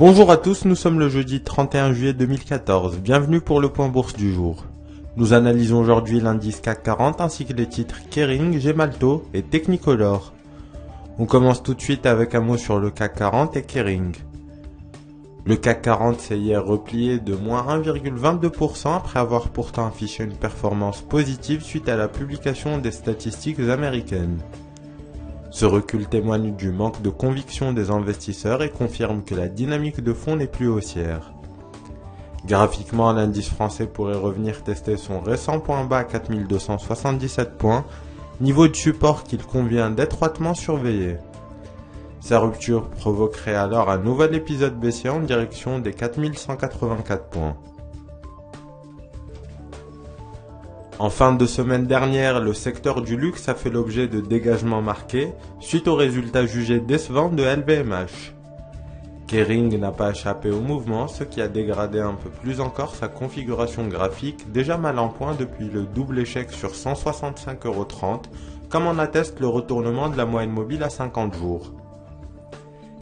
Bonjour à tous, nous sommes le jeudi 31 juillet 2014, bienvenue pour le point bourse du jour. Nous analysons aujourd'hui l'indice CAC 40 ainsi que les titres Kering, Gemalto et Technicolor. On commence tout de suite avec un mot sur le CAC 40 et Kering. Le CAC 40 s'est hier replié de moins 1,22% après avoir pourtant affiché une performance positive suite à la publication des statistiques américaines. Ce recul témoigne du manque de conviction des investisseurs et confirme que la dynamique de fond n'est plus haussière. Graphiquement, l'indice français pourrait revenir tester son récent point bas à 4277 points, niveau de support qu'il convient d'étroitement surveiller. Sa rupture provoquerait alors un nouvel épisode baissier en direction des 4184 points. En fin de semaine dernière, le secteur du luxe a fait l'objet de dégagements marqués suite aux résultats jugés décevants de LVMH. Kering n'a pas échappé au mouvement, ce qui a dégradé un peu plus encore sa configuration graphique déjà mal en point depuis le double échec sur 165,30 €, comme en atteste le retournement de la moyenne mobile à 50 jours.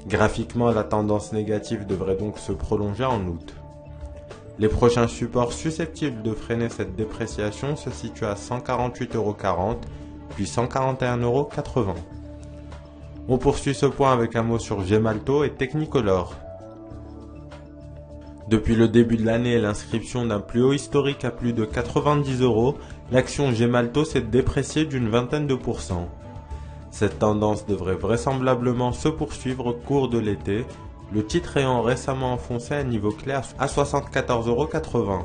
Graphiquement, la tendance négative devrait donc se prolonger en août. Les prochains supports susceptibles de freiner cette dépréciation se situent à 148,40 €, puis 141,80 €. On poursuit ce point avec un mot sur Gemalto et Technicolor. Depuis le début de l'année et l'inscription d'un plus haut historique à plus de 90 €, l'action Gemalto s'est dépréciée d'une vingtaine de %. Cette tendance devrait vraisemblablement se poursuivre au cours de l'été, le titre ayant récemment enfoncé un niveau clair à 74,80 €.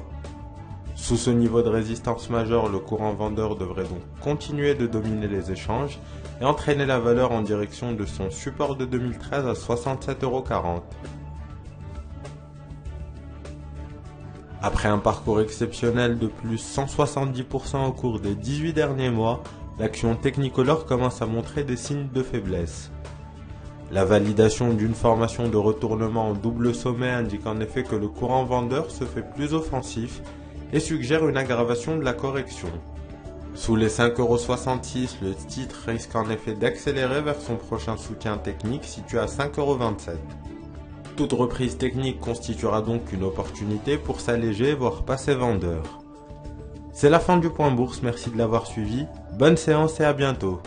Sous ce niveau de résistance majeur, le courant vendeur devrait donc continuer de dominer les échanges et entraîner la valeur en direction de son support de 2013 à 67,40 €. Après un parcours exceptionnel de plus 170% au cours des 18 derniers mois, l'action Technicolor commence à montrer des signes de faiblesse. La validation d'une formation de retournement en double sommet indique en effet que le courant vendeur se fait plus offensif et suggère une aggravation de la correction. Sous les 5,66 €, le titre risque en effet d'accélérer vers son prochain soutien technique situé à 5,27 €. Toute reprise technique constituera donc une opportunité pour s'alléger voire passer vendeur. C'est la fin du point bourse, merci de l'avoir suivi, bonne séance et à bientôt.